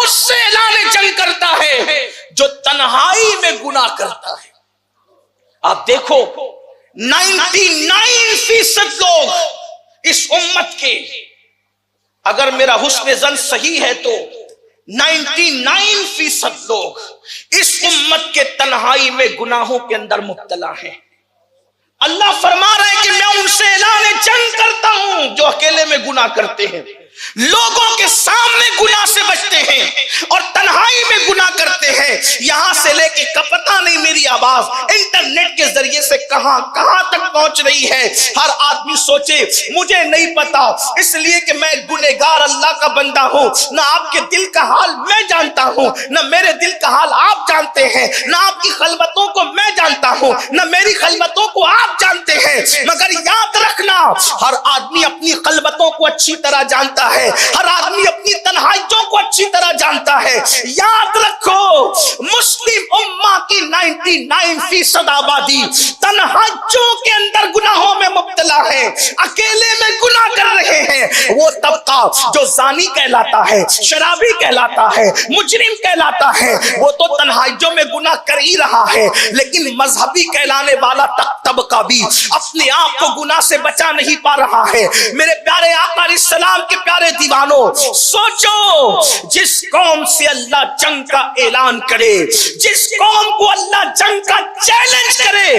اس سے اعلان جنگ کرتا ہے جو تنہائی میں گناہ کرتا ہے۔ آپ دیکھو 99% لوگ اس امت کے، اگر میرا حسن ظن صحیح ہے تو 99% لوگ اس امت کے تنہائی میں گناہوں کے اندر مبتلا ہیں۔ اللہ فرما رہے ہیں کہ میں ان سے اعلان جنگ کرتا ہوں جو اکیلے میں گناہ کرتے ہیں، لوگوں کے سامنے گناہ سے بچتے ہیں اور تنہائی میں گناہ کرتے ہیں۔ یہاں سے لے کے پتہ نہیں میری آواز انٹرنیٹ کے ذریعے سے کہاں کہاں تک پہنچ رہی ہے۔ ہر آدمی سوچے مجھے نہیں پتا، اس لیے کہ میں گنہگار اللہ کا بندہ ہوں، نہ آپ کے دل کا حال میں جانتا ہوں، نہ میرے دل کا حال آپ جانتے ہیں، نہ آپ کی خلوتوں کو میں جانتا ہوں، نہ میری خلوتوں کو آپ جانتے ہیں۔ مگر یاد رکھنا، ہر آدمی اپنی خلوتوں کو اچھی طرح جانتا ہے، ہر آدمی اپنی تنہائیوں کو اچھی طرح جانتا ہے۔ یاد رکھو مسلم امہ کی 99% آبادی تنہائیوں کے اندر گناہوں میں مبتلا ہے، اکیلے میں گناہ کر رہے ہیں۔ وہ طبقہ جو زانی کہلاتا ہے، شرابی کہلاتا ہے، مجرم کہلاتا ہے، وہ تو تنہائیوں میں گناہ کر ہی رہا ہے، لیکن مذہبی کہلانے والا طبقہ بھی اپنے آپ کو گناہ سے بچا نہیں پا رہا ہے۔ میرے پیارے آقا علیہ السلام کے پیارے دیوانوں، سوچو جس قوم سے اللہ جنگ کا اعلان کرے، جس قوم کو اللہ جنگ کا چیلنج کرے،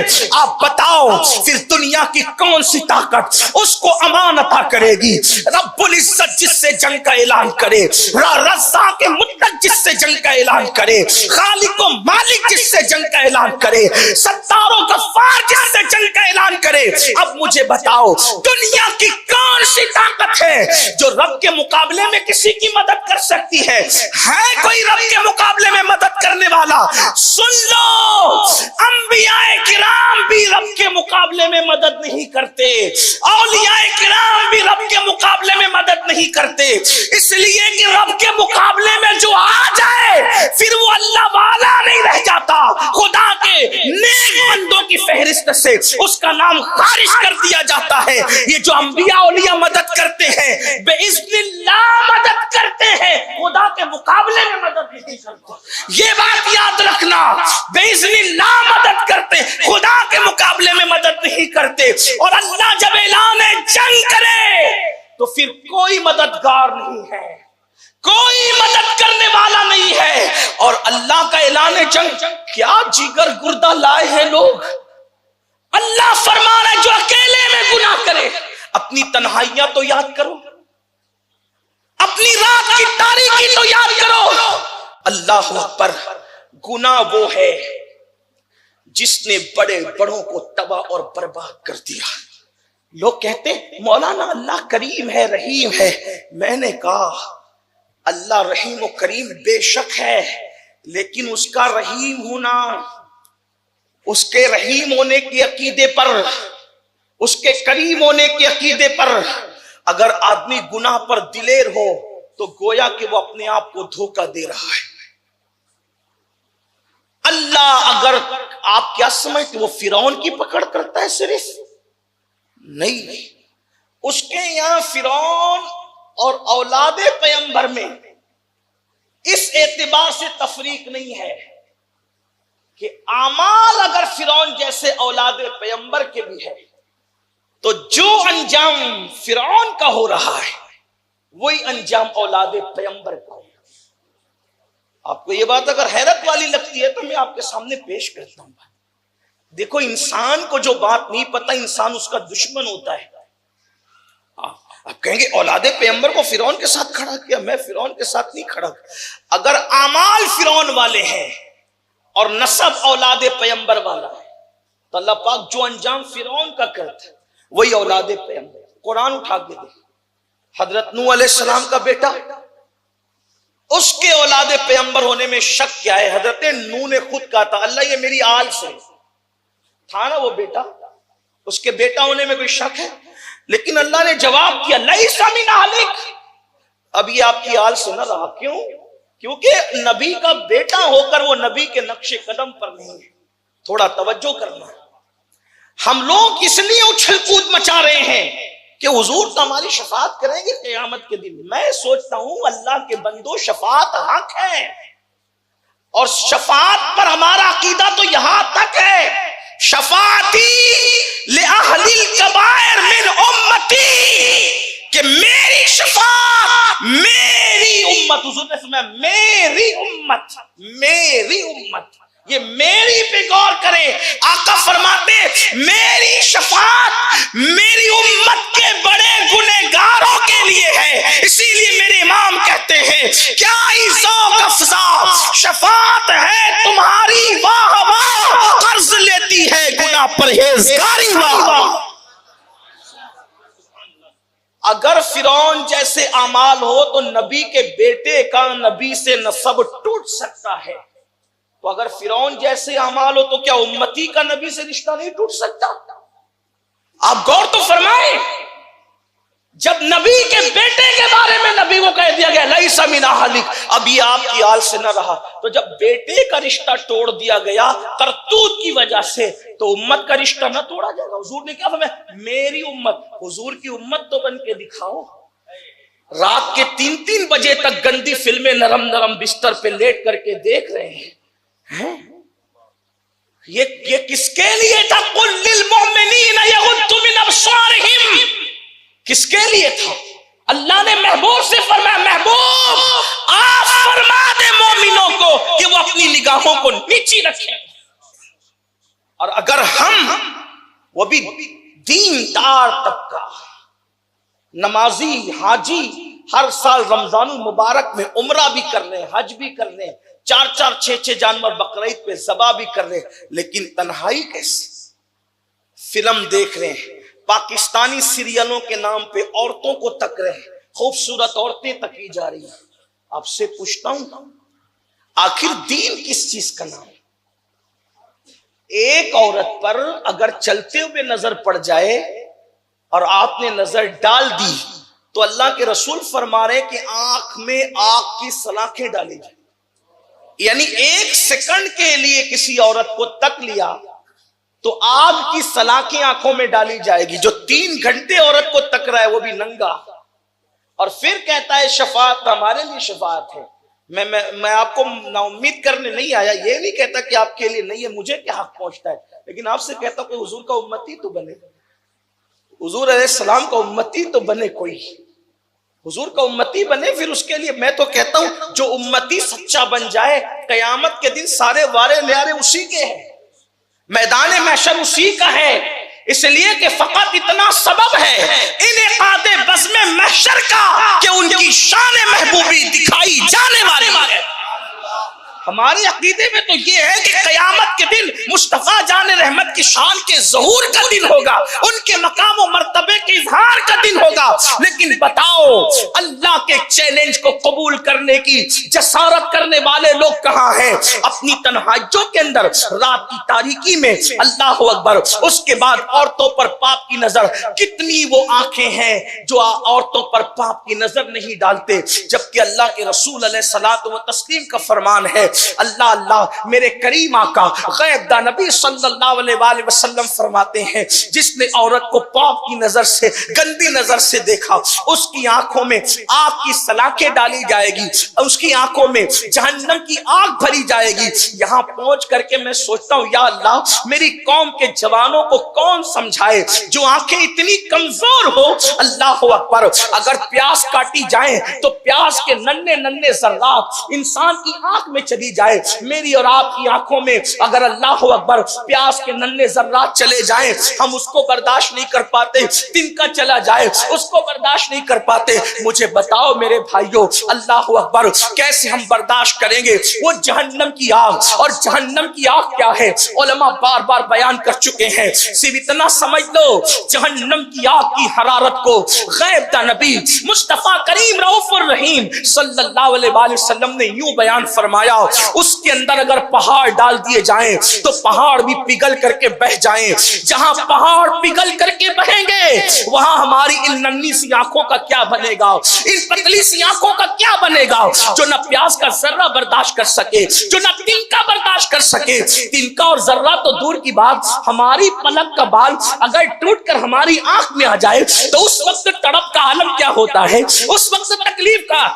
آپ بتاؤ پھر دنیا کی کون سی طاقت اس کو امان عطا کرے گی؟ رب العزت جس سے جنگ کا اعلان کرے، رزاق مطلق جس سے جنگ کا اعلان کرے، خالق و مالک جس سے جنگ کا اعلان کرے، ستار و غفار جس سے جنگ کا اعلان کرے، اب مجھے بتاؤ دنیا کی کون سی طاقت ہے جو رب کے مقابلے میں کسی کی مدد کر سکتی ہے؟ ہے کوئی رب کے مقابلے میں مدد کرنے والا؟ سن لو، انبیاء کرام بھی رب کے مقابلے میں مدد نہیں کرتے، اولیاء کرام بھی رب کے مقابلے میں مدد نہیں کرتے، اس لیے کہ رب کے مقابلے میں جو آ جائے پھر وہ اللہ والا نہیں رہ جاتا، خدا کے نیک بندوں کی فہرست سے اس کا نام خارج کر دیا جاتا ہے۔ یہ جو انبیاء اولیاء مدد کرتے ہیں بے اذن اللہ مدد کرتے ہیں، خدا کے مقابلے میں مدد نہیں کرتے۔ یہ بات یاد رکھنا، بے اذن اللہ مدد کرتے، خدا کے مقابلے میں مدد نہیں کرتے۔ اور اللہ جب اعلان جنگ کرے تو پھر کوئی مددگار نہیں ہے، کوئی مدد کرنے والا نہیں ہے۔ اور اللہ کا اعلان جنگ کیا جگر گردہ لائے ہیں لوگ۔ اللہ فرما رہا ہے جو اکیلے میں گناہ کرے، اپنی تنہائیاں تو یاد کرو، اپنی رات کی تاریکی تو یاد کرو۔ اللہ اکبر، گناہ وہ ہے جس نے بڑے بڑوں کو تباہ اور برباد کر دیا۔ لوگ کہتے ہیں مولانا اللہ کریم ہے، رحیم ہے۔ میں نے کہا اللہ رحیم و کریم بے شک ہے، لیکن اس کا رحیم ہونا، اس کے رحیم ہونے کے عقیدے پر، اس کے کریم ہونے کے عقیدے پر اگر آدمی گناہ پر دلیر ہو تو گویا کہ وہ اپنے آپ کو دھوکہ دے رہا ہے۔ اللہ اگر آپ کیا سمجھتے وہ فرعون کی پکڑ کرتا ہے؟ صرف نہیں، اس کے یہاں فرعون اور اولاد پیغمبر میں اس اعتبار سے تفریق نہیں ہے کہ اعمال اگر فرعون جیسے اولاد پیغمبر کے بھی ہے تو جو انجام فرعون کا ہو رہا ہے وہی انجام اولاد پیغمبر کا ہے۔ آپ کو یہ بات اگر حیرت والی لگتی ہے تو میں آپ کے سامنے پیش کرتا ہوں۔ دیکھو انسان کو جو بات نہیں پتا انسان اس کا دشمن ہوتا ہے۔ آپ کہیں گے اولاد پیغمبر کو فرعون کے ساتھ کھڑا کیا، میں فرعون کے ساتھ نہیں کھڑا۔ اگر اعمال فرعون والے ہیں اور نسب اولاد پیغمبر والا ہے تو اللہ پاک جو انجام فرعون کا کرتا ہے وہی اولاد پیغمبر۔ قرآن اٹھا کے دے، حضرت نوح علیہ السلام کا بیٹا، اس کے اولاد پیغمبر ہونے میں شک کیا ہے؟ حضرت نوح نے خود کہا تھا اللہ یہ میری آل سے تھا نا وہ بیٹا، اس کے بیٹا ہونے میں کوئی شک ہے؟ لیکن اللہ نے جواب کیا لیس من اہلک، اب یہ آپ کی آل سے نہ رہا۔ کیوں؟ کیونکہ نبی کا بیٹا ہو کر وہ نبی کے نقش قدم پر نہیں ہے۔ تھوڑا توجہ کرنا، ہم لوگ اس لیے اچھل کود مچا رہے ہیں کہ حضور تو ہماری شفاعت کریں گے قیامت کے دن. میں سوچتا ہوں اللہ کے بندو شفاعت حق ہے، اور شفاعت پر ہمارا عقیدہ تو یہاں تک ہے، شفاعتی لأہل الکبائر من امتی، کہ میری شفاعت میری امت، حضور نے فرمایا میری امت، میری امت، یہ میری پہ غور کریں. آقا فرماتے میری شفاعت میری امت کے بڑے گنہگاروں کے لیے ہے. اسی لیے میرے امام کہتے ہیں کیا ہی ذوق افزا شفاعت ہے تمہاری، واہ واہ قرض لیتی ہے گناہ پرہیزگاری، واہ واہ. اگر فرعون جیسے اعمال ہو تو نبی کے بیٹے کا نبی سے نسب ٹوٹ سکتا ہے، تو اگر فرعون جیسے اعمال ہو تو کیا امتی کا نبی سے رشتہ نہیں ٹوٹ سکتا؟ آپ غور تو فرمائیں، جب نبی کے بیٹے کے بارے میں نبی کو کہہ دیا گیا لیس من اہلک، اب یہ آپ کی آل سے نہ رہا، تو جب بیٹے کا رشتہ توڑ دیا گیا کرتوت کی وجہ سے، تو امت کا رشتہ نہ توڑا جائے گا؟ حضور نے کیا فرمایا میری امت. حضور کی امت تو بن کے دکھاؤ. رات کے 3 بجے تک گندی فلمیں نرم نرم بستر پہ لیٹ کر کے دیکھ رہے ہیں. یہ کس کے لیے تھا؟ قل للمؤمنین یغضوا من ابصارہم، کس کے لیے تھا؟ اللہ نے محبوب سے فرمایا محبوب آپ فرما دے مومنوں کو کہ وہ اپنی نگاہوں کو نیچی رکھیں. اور اگر ہم، وہ بھی دیندار طبقہ، نمازی حاجی، ہر سال رمضان المبارک میں عمرہ بھی کر رہے ہیں، حج بھی کر رہے ہیں، 4 6 جانور بقرعید پہ ذبح بھی کر رہے ہیں، لیکن تنہائی کیسے؟ فلم دیکھ رہے ہیں، پاکستانی سیریلوں کے نام پہ عورتوں کو تک رہے ہیں، خوبصورت عورتیں تکی جا رہی ہیں. آپ سے پوچھتا ہوں آخر دین کس چیز کا نام؟ ایک عورت پر اگر چلتے ہوئے نظر پڑ جائے اور آپ نے نظر ڈال دی تو اللہ کے رسول فرما رہے کہ آنکھ میں آگ کی سلاخیں ڈالی جائیں. یعنی 1 سیکنڈ کے لیے کسی عورت کو تک لیا تو آگ کی سلاخیں آنکھوں میں ڈالی جائے گی. جو 3 گھنٹے عورت کو تک رہا ہے وہ بھی ننگا، اور پھر کہتا ہے شفاعت ہمارے لیے شفاعت ہے. میں آپ کو نا امید کرنے نہیں آیا، یہ نہیں کہتا کہ آپ کے لیے نہیں ہے، مجھے کیا حق پہنچتا ہے، لیکن آپ سے کہتا ہوں کہ حضور کا امتی تو بنے، حضور علیہ السلام کا امتی تو بنے، کوئی حضور کا امتی بنے. پھر اس کے لیے میں تو کہتا ہوں جو امتی سچا بن جائے قیامت کے دن سارے وارے نیارے اسی کے ہیں، میدان محشر اسی کا ہے. اس لیے کہ فقط اتنا سبب ہے انعقاد بزم محشر کا کہ ان کی شان محبوبی دکھائی جانے والی ہے. ہمارے عقیدے میں تو یہ ہے کہ قیامت کے دن مصطفیٰ جان رحمت کی شان کے ظہور کا دن ہوگا، ان کے مقام و مرتبے کے اظہار کا دن ہوگا. لیکن بتاؤ اللہ کے چیلنج کو قبول کرنے کی جسارت کرنے والے لوگ کہاں ہیں؟ اپنی تنہائیوں کے اندر رات کی تاریکی میں اللہ اکبر. اس کے بعد عورتوں پر پاپ کی نظر، کتنی وہ آنکھیں ہیں جو عورتوں پر پاپ کی نظر نہیں ڈالتے، جبکہ اللہ کے رسول علیہ الصلوۃ والتسلیم کا فرمان ہے اللہ اللہ میرے کریم آقا غیب دا نبی صلی اللہ علیہ وآلہ وسلم فرماتے ہیں جس نے عورت کو پاپ کی نظر سے، گندی نظر سے دیکھا، اس کی آنکھوں میں آگ کی سلاخیں ڈالی جائے گی، اس کی آنکھوں میں جہنم کی آگ بھری جائے گی. یہاں پہنچ کر کے میں سوچتا ہوں یا اللہ میری قوم کے جوانوں کو کون سمجھائے جو آنکھیں اتنی کمزور ہو. اللہ اکبر. اگر پیاس کاٹی جائیں تو پیاس کے ننھے ننھے ذرات انسان کی آنکھ میں چلی جائے. میری اور آپ کی آنکھوں میں اگر اللہ اکبر پیاس کے ننھے ذرات چلے جائیں ہم اس کو برداشت نہیں کر پاتے. تنکا چلا جائے اس کو برداشت نہیں کر پاتے. مجھے بتاؤ میرے بھائیوں اللہ اکبر کیسے ہم برداشت کریں گے وہ جہنم کی آگ؟ اور جہنم کی آگ کیا ہے علماء بار بار بیان کر چکے ہیں. صرف اتنا سمجھ لو جہنم کی آگ کی حرارت کو غیب دا نبی مصطفیٰ کریم رؤوف الرحیم صلی اللہ علیہ وآلہ وسلم نے یوں بیان فرمایا اس کے اندر اگر پہاڑ ڈال دیے جائیں تو پہاڑ بھی پگھل کر کے بہ جائیں. جہاں پہاڑ پگھل کر کے بہیں گے وہاں ہماری ان ننھی سی آنکھوں کا کیا بنے گا, ان پتلی سی آنکھوں کا کیا بنے گا, جو نہ پیاس کا ذرہ برداشت کر سکے, جو نہ تنکا برداشت کر سکے. تنکا اور ذرہ تو دور کی بات, ہماری پلک کا بال اگر ٹوٹ کر ہماری آنکھ میں آ جائے تو اس وقت تڑپ کا عالم کیا ہوتا ہے, اس وقت تکلیف کا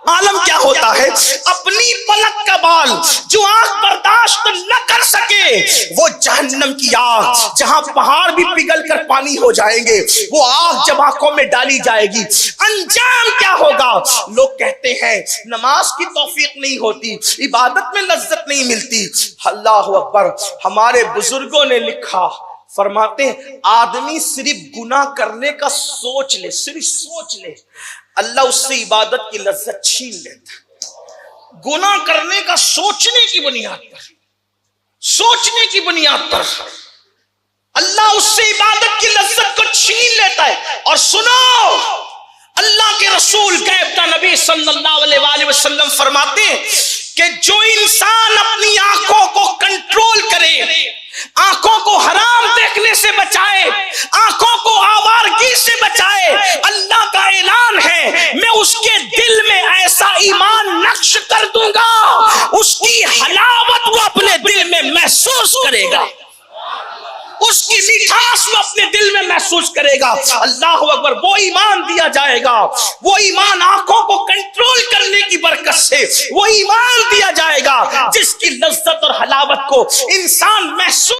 عالم کیا ہوتا ہے. اپنی پلک کا بال جو آنکھ برداشت نہ کر سکے, وہ جہنم کی آگ جہاں پہاڑ بھی پگھل کر پانی ہو جائیں گے, وہ آگ جب آنکھوں میں ڈالی جائے گی انجام کیا ہوگا. لوگ کہتے ہیں نماز کی توفیق نہیں ہوتی, عبادت میں لذت نہیں ملتی. اللہ اکبر, ہمارے بزرگوں نے لکھا, فرماتے ہیں آدمی صرف گناہ کرنے کا سوچ لے, صرف سوچ لے, اللہ اس سے عبادت کی لذت چھین لیتا. گناہ کرنے کا سوچنے کی بنیاد پر, سوچنے کی بنیاد پر اللہ اس سے عبادت کی لذت کو چھین لیتا ہے. اور سنو, اللہ کے رسول غیب نبی صلی اللہ علیہ وآلہ وسلم فرماتے ہیں کہ جو انسان اپنی آنکھوں کو کنٹرول کرے, آنکھوں کو حرام دیکھنے سے بچائے, آنکھوں کو آوارگی سے بچائے, اللہ کا اعلان ہے میں اس کے دل میں ایسا ایمان نقش کر دوں گا, اس کی حلاوت وہ اپنے دل میں محسوس کرے گا, اس کی مٹھاس وہ اپنے دل میں محسوس کرے گا. اللہ اکبر, وہ ایمان دیا جائے گا, وہ ایمان آنکھوں کو کنٹرول کرنے کی برکت سے وہ ایمان دیا جائے گا جس کی لذت اور حلاوت کو انسان محسوس